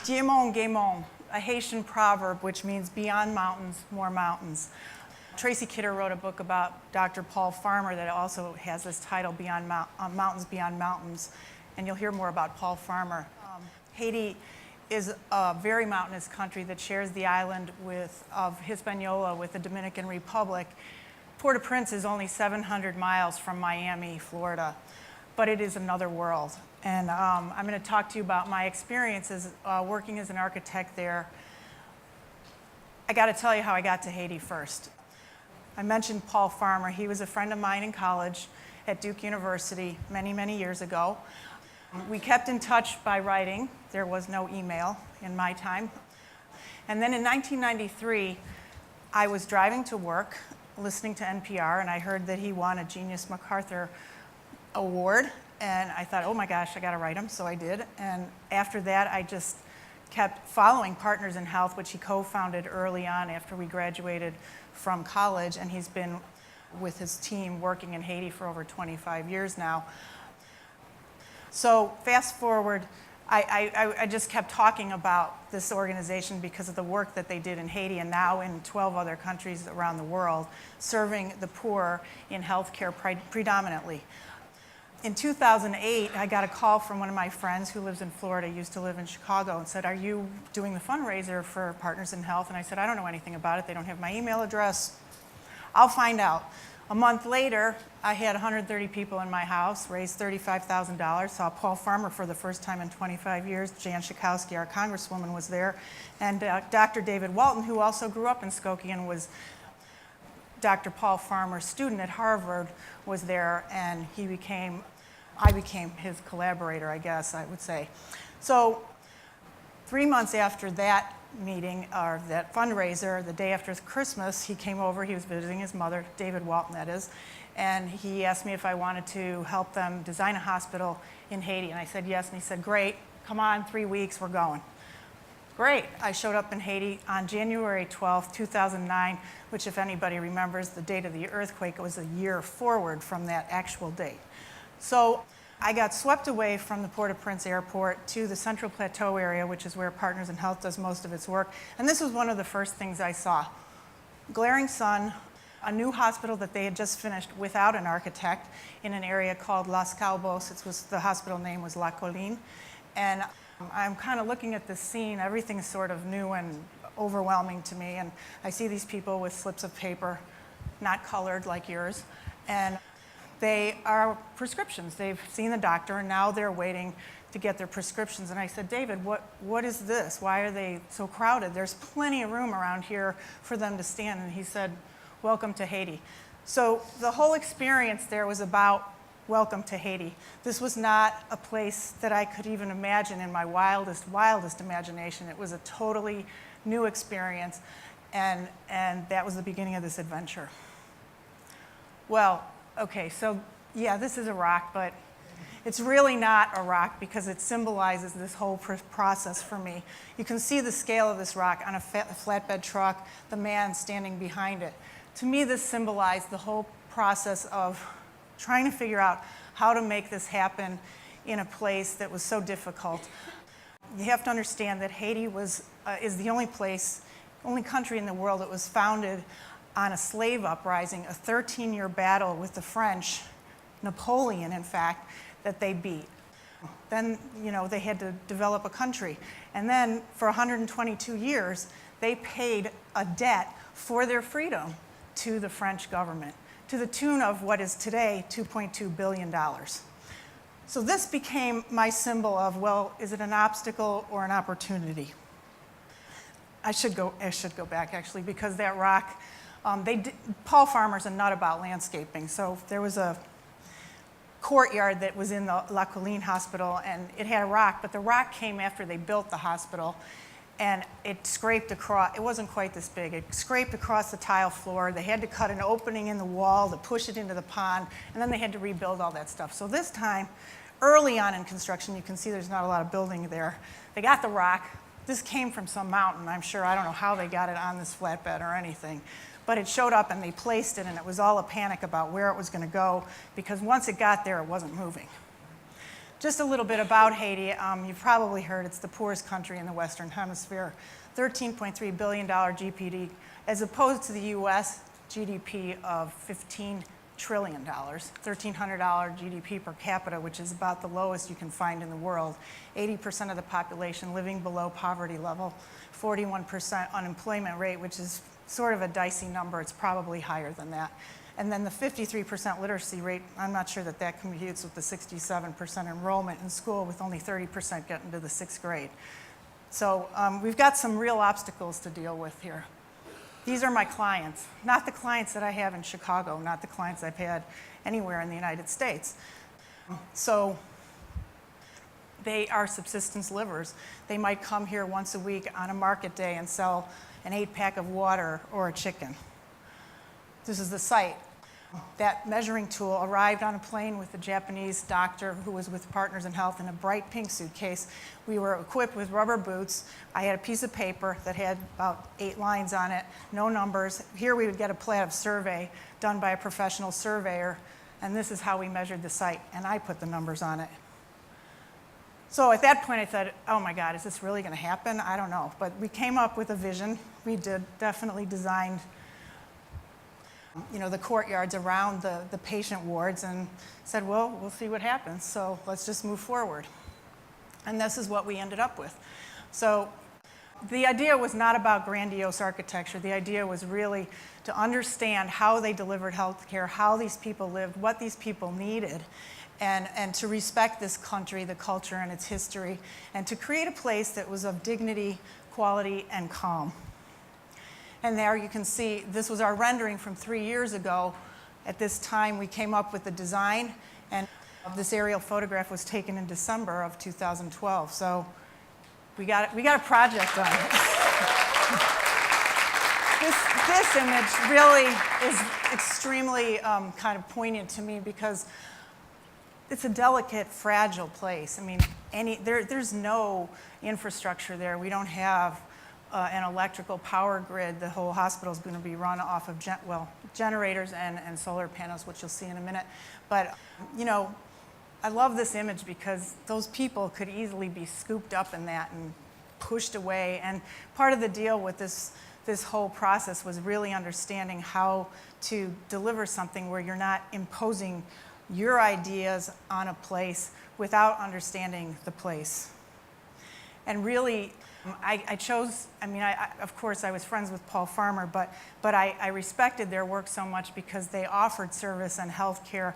Diemon Gaimon, a Haitian proverb which means beyond mountains, more mountains. Tracy Kidder wrote a book about Dr. Paul Farmer that also has this title, Mountains Beyond Mountains, and you'll hear more about Paul Farmer. Haiti is a very mountainous country that shares the island of Hispaniola with the Dominican Republic. Port-au-Prince is only 700 miles from Miami, Florida, but it is another world. And I'm going to talk to you about my experiences working as an architect there. I got to tell you how I got to Haiti first. I mentioned Paul Farmer. He was a friend of mine in college at Duke University many, many years ago. We kept in touch by writing. There was no email in my time. And then in 1993, I was driving to work, listening to NPR, and I heard that he won a Genius MacArthur Award. And I thought, oh my gosh, I got to write him. So I did. And after that, I just kept following Partners in Health, which he co-founded early on after we graduated from college. And he's been with his team working in Haiti for over 25 years now. So fast forward, I just kept talking about this organization because of the work that they did in Haiti and now in 12 other countries around the world, serving the poor in healthcare predominantly. In 2008, I got a call from one of my friends who lives in Florida, used to live in Chicago, and said, "Are you doing the fundraiser for Partners in Health?" And I said, "I don't know anything about it. They don't have my email address. I'll find out." A month later, I had 130 people in my house, raised $35,000, saw Paul Farmer for the first time in 25 years. Jan Schakowsky, our congresswoman, was there. And Dr. David Walton, who also grew up in Skokie and was Dr. Paul Farmer's student at Harvard, was there, and I became his collaborator, I guess I would say. So 3 months after that meeting, or that fundraiser, the day after Christmas, he came over. He was visiting his mother, David Walton, that is, and he asked me if I wanted to help them design a hospital in Haiti, and I said yes, and he said, "Great, come on, 3 weeks, we're going." Great. I showed up in Haiti on January 12th, 2009, which, if anybody remembers the date of the earthquake, it was a year forward from that actual date. So I got swept away from the Port-au-Prince airport to the Central Plateau area, which is where Partners in Health does most of its work. And this was one of the first things I saw. Glaring sun, a new hospital that they had just finished without an architect in an area called Las Calbos. The hospital name was La Colline. And I'm kind of looking at this scene. Everything's sort of new and overwhelming to me. And I see these people with slips of paper, not colored like yours. And they are prescriptions. They've seen the doctor, and now they're waiting to get their prescriptions. And I said, "David, what is this? Why are they so crowded? There's plenty of room around here for them to stand." And he said, "Welcome to Haiti." So the whole experience there was about welcome to Haiti. This was not a place that I could even imagine in my wildest imagination. It was a totally new experience, and that was the beginning of this adventure. Well, okay, so yeah, this is a rock, but it's really not a rock because it symbolizes this whole process for me. You can see the scale of this rock on a flatbed truck, the man standing behind it. To me, this symbolized the whole process of trying to figure out how to make this happen in a place that was so difficult. You have to understand that Haiti is the only country in the world that was founded on a slave uprising, a 13-year battle with the French, Napoleon, in fact, that they beat. Then, they had to develop a country. And then, for 122 years, they paid a debt for their freedom to the French government, to the tune of what is today $2.2 billion. So this became my symbol of, well, is it an obstacle or an opportunity? I should go back, actually, because that rock, Paul Farmer's a nut about landscaping. So there was a courtyard that was in the La Colline Hospital, and it had a rock, but the rock came after they built the hospital, and it scraped across. It wasn't quite this big. It scraped across the tile floor. They had to cut an opening in the wall to push it into the pond, and then they had to rebuild all that stuff. So this time, early on in construction, you can see there's not a lot of building there. They got the rock. This came from some mountain, I'm sure. I don't know how they got it on this flatbed or anything. But it showed up and they placed it, and it was all a panic about where it was going to go, because once it got there, it wasn't moving. just a little bit about Haiti. You've probably heard it's the poorest country in the Western Hemisphere. $13.3 billion GDP, as opposed to the US GDP of $15 trillion, $1,300 GDP per capita, which is about the lowest you can find in the world. 80% of the population living below poverty level, 41% unemployment rate, which is sort of a dicey number. It's probably higher than that. And then the 53% literacy rate, I'm not sure that that computes with the 67% enrollment in school, with only 30% getting to the 6th grade. So we've got some real obstacles to deal with here. These are my clients, not the clients that I have in Chicago, not the clients I've had anywhere in the United States. So they are subsistence livers. They might come here once a week on a market day and sell an 8-pack of water or a chicken. This is the site. That measuring tool arrived on a plane with a Japanese doctor who was with Partners in Health in a bright pink suitcase. We were equipped with rubber boots. I had a piece of paper that had about 8 lines on it, no numbers. Here we would get a plat of survey done by a professional surveyor, and this is how we measured the site, and I put the numbers on it. So at that point I thought, oh my God, is this really going to happen? I don't know. But we came up with a vision. We definitely designed the courtyards around the patient wards, and said, well, we'll see what happens, so let's just move forward. And this is what we ended up with. So the idea was not about grandiose architecture. The idea was really to understand how they delivered health care, how these people lived, what these people needed, and to respect this country, the culture, and its history, and to create a place that was of dignity, quality, and calm. And there you can see, this was our rendering from 3 years ago. At this time, we came up with the design, and this aerial photograph was taken in December of 2012. So we got a project done. This image really is extremely kind of poignant to me, because it's a delicate, fragile place. I mean, there's no infrastructure there. We don't have an electrical power grid. The whole hospital is going to be run off of generators and solar panels, which you'll see in a minute. But I love this image because those people could easily be scooped up in that and pushed away. And part of the deal with this whole process was really understanding how to deliver something where you're not imposing your ideas on a place without understanding the place. And really, I chose, of course I was friends with Paul Farmer, but I respected their work so much because they offered service and health care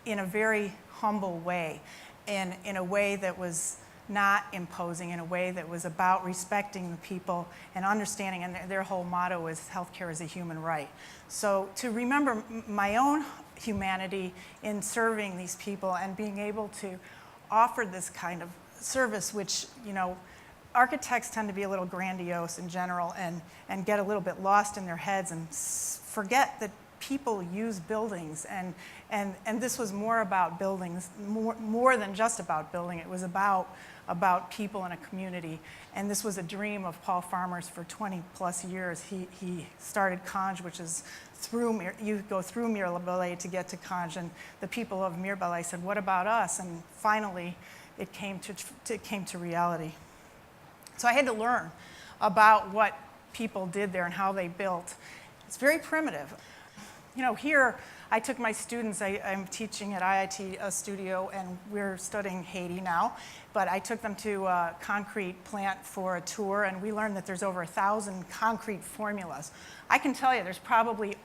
in a very humble way, in a way that was not imposing, in a way that was about respecting the people and understanding, and their whole motto is healthcare is a human right. So to remember my own humanity in serving these people and being able to offer this kind of service, which, architects tend to be a little grandiose in general and get a little bit lost in their heads and forget that people use buildings, and this was more about buildings, more than just about building. It was about people in a community, and this was a dream of Paul Farmer's for 20 plus years. He started Conge, which is you go through Mirebalais to get to Conge, and the people of Mirebalais said, what about us? And finally it came to reality. So I had to learn about what people did there and how they built. It's very primitive. Here I took my students, I'm teaching at IIT Studio, and we're studying Haiti now, but I took them to a concrete plant for a tour, and we learned that there's over 1,000 concrete formulas. I can tell you there's probably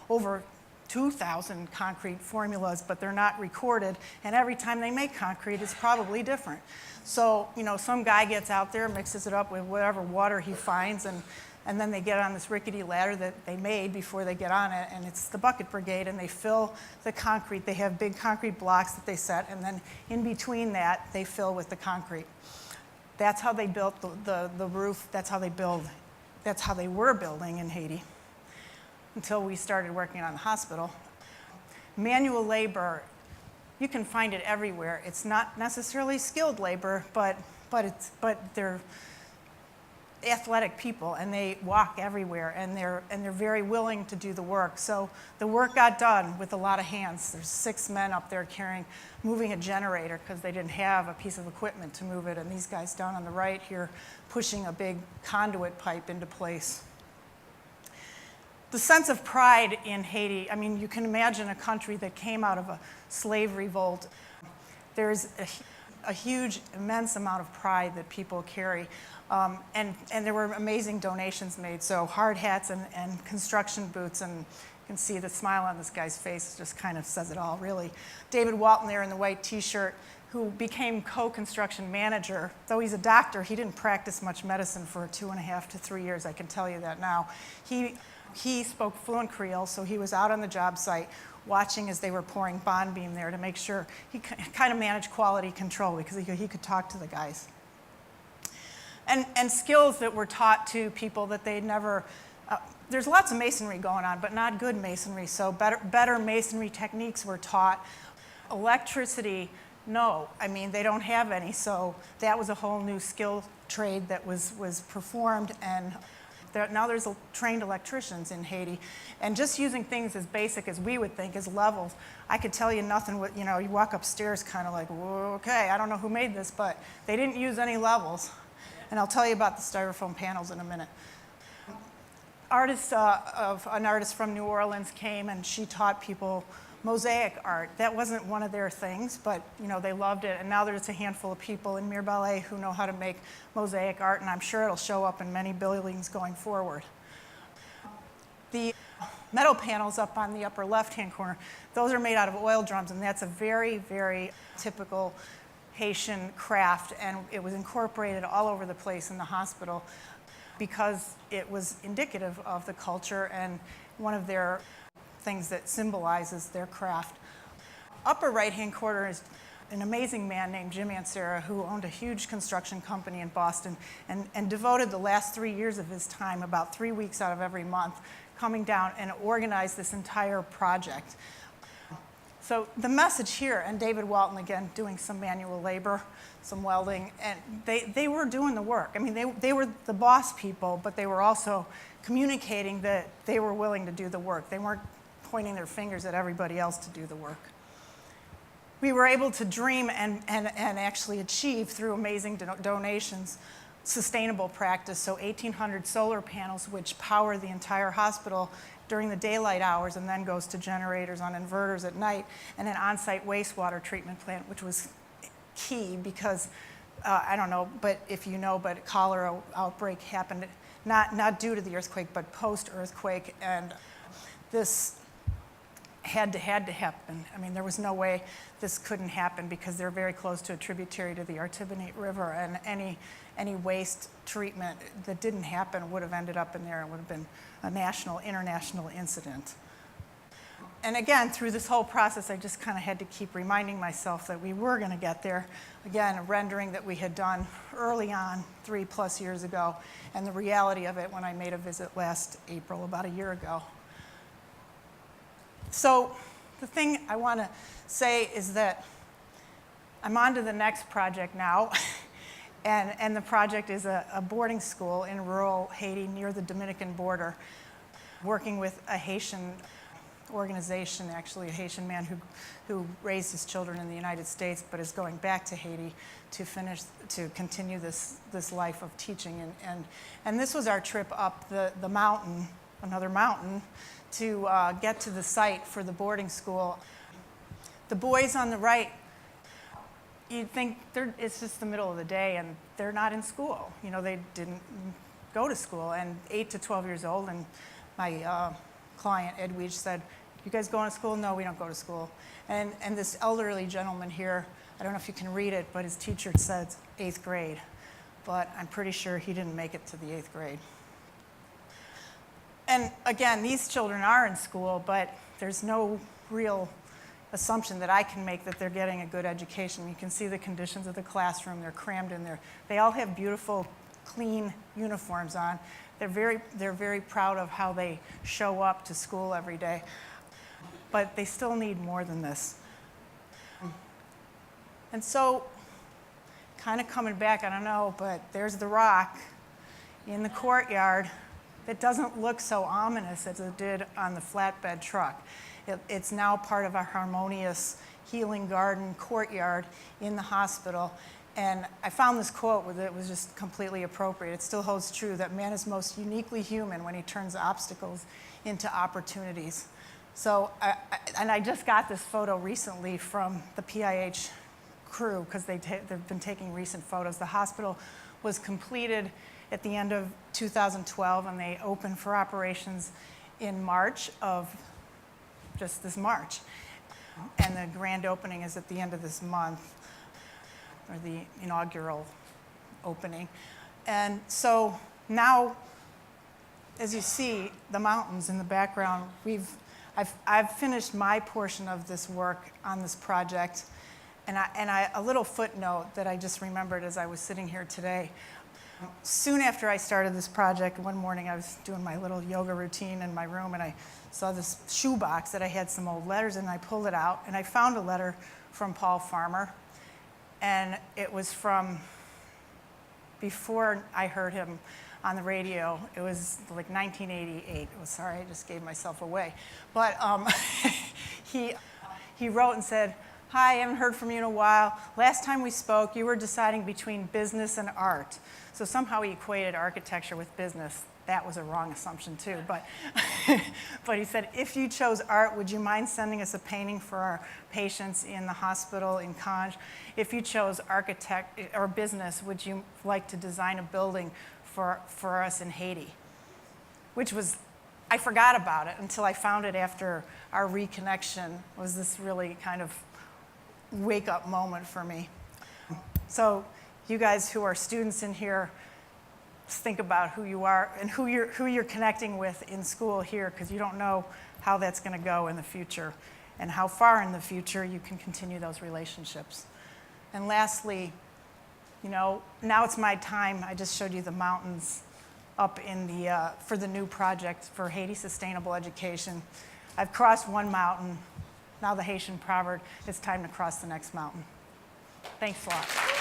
over 2,000 concrete formulas, but they're not recorded, and every time they make concrete, it's probably different. So, some guy gets out there, mixes it up with whatever water he finds, and then they get on this rickety ladder that they made before they get on it, and it's the bucket brigade, and they fill the concrete. They have big concrete blocks that they set, and then in between that, they fill with the concrete. That's how they built the roof. That's how they were building in Haiti until we started working on the hospital. Manual labor, you can find it everywhere. It's not necessarily skilled labor, but athletic people, and they walk everywhere, and they're very willing to do the work. So the work got done with a lot of hands. There's 6 men up there moving a generator because they didn't have a piece of equipment to move it, and these guys down on the right here pushing a big conduit pipe into place. The sense of pride in Haiti, I mean, you can imagine a country that came out of a slave revolt. There's a huge, immense amount of pride that people carry. And there were amazing donations made. So hard hats and construction boots, and you can see the smile on this guy's face just kind of says it all, really. David Walton there in the white t-shirt, who became co-construction manager. Though he's a doctor, he didn't practice much medicine for 2.5 to 3 years, I can tell you that now. He spoke fluent Creole, so he was out on the job site watching as they were pouring bond beam there to make sure he kind of managed quality control because he could talk to the guys. And skills that were taught to people that they'd never, there's lots of masonry going on, but not good masonry, so better masonry techniques were taught. Electricity, no, I mean, they don't have any, so that was a whole new skill trade that was performed, and now there's trained electricians in Haiti, and just using things as basic as we would think as levels. I could tell you nothing, you walk upstairs kind of like, whoa, okay, I don't know who made this, but they didn't use any levels. And I'll tell you about the styrofoam panels in a minute. An artist from New Orleans came, and she taught people mosaic art. That wasn't one of their things, but they loved it. And now there's a handful of people in Mirebalais who know how to make mosaic art, and I'm sure it'll show up in many buildings going forward. The metal panels up on the upper left-hand corner, those are made out of oil drums, and that's a very, very typical Haitian craft, and it was incorporated all over the place in the hospital because it was indicative of the culture and one of their things that symbolizes their craft. Upper right-hand corner is an amazing man named Jim Ansera, who owned a huge construction company in Boston and devoted the last 3 years of his time, about 3 weeks out of every month, coming down and organized this entire project. So the message here, and David Walton again doing some manual labor, some welding, and they were doing the work. I mean, they were the boss people, but they were also communicating that they were willing to do the work. They weren't pointing their fingers at everybody else to do the work. We were able to dream and actually achieve through amazing donations sustainable practice. So 1,800 solar panels, which power the entire hospital during the daylight hours and then goes to generators on inverters at night, and an on-site wastewater treatment plant, which was key because, I don't know, but if you know, but cholera outbreak happened not due to the earthquake, but post-earthquake, and this had to happen. I mean, there was no way this couldn't happen because they're very close to a tributary to the Artibonite River, and any waste treatment that didn't happen would have ended up in there and would have been a national, international incident. And again, through this whole process, I just kind of had to keep reminding myself that we were going to get there. Again, a rendering that we had done early on, 3+ years ago, and the reality of it when I made a visit last April, about a year ago. So the thing I want to say is that I'm on to the next project now. And the project is a boarding school in rural Haiti near the Dominican border, working with a Haitian organization, actually a Haitian man who raised his children in the United States but is going back to Haiti to continue this life of teaching. And this was our trip up the mountain, another mountain, to get to the site for the boarding school. The boys on the right, you'd think it's just the middle of the day and they're not in school. They didn't go to school, and 8 to 12 years old, and my client, Edwige, said, "You guys going to school?" "No, we don't go to school." And this elderly gentleman here, I don't know if you can read it, but his teacher says 8th grade. But I'm pretty sure he didn't make it to the 8th grade. And again, these children are in school, but there's no real assumption that I can make that they're getting a good education. You can see the conditions of the classroom. They're crammed in there. They all have beautiful, clean uniforms on. They're very proud of how they show up to school every day. But they still need more than this. And so, kind of coming back, I don't know, but there's the rock. in the courtyard that doesn't look so ominous as it did on the flatbed truck. It's now part of a harmonious healing garden courtyard in the hospital. And I found this quote that was just completely appropriate. It still holds true that man is most uniquely human when he turns obstacles into opportunities. So, I just got this photo recently from the PIH crew because they've been taking recent photos. The hospital was completed at the end of 2012, and they opened for operations in March of just this March. And the grand opening is at the end of this month, or the inaugural opening. And so now, as you see, the mountains in the background, I've finished my portion of this work on this project. And a little footnote that I just remembered as I was sitting here today. Soon after I started this project, one morning I was doing my little yoga routine in my room, and I saw this shoebox that I had some old letters in, and I pulled it out, and I found a letter from Paul Farmer. And it was from before I heard him on the radio. It was like 1988. Sorry, I just gave myself away. But he wrote and said, "Hi, I haven't heard from you in a while. Last time we spoke, you were deciding between business and art." So somehow he equated architecture with business. That was a wrong assumption too, but but he said, "If you chose art, would you mind sending us a painting for our patients in the hospital in Conge? If you chose architect or business, would you like to design a building for us in Haiti?" Which was, I forgot about it until I found it after our reconnection. It was this really kind of wake-up moment for me. So you guys who are students in here, think about who you are and who you're connecting with in school here, because you don't know how that's going to go in the future and how far in the future you can continue those relationships. And lastly, now it's my time. I just showed you the mountains up in for the new project for Haiti Sustainable Education. I've crossed one mountain. Now the Haitian proverb, it's time to cross the next mountain. Thanks a lot.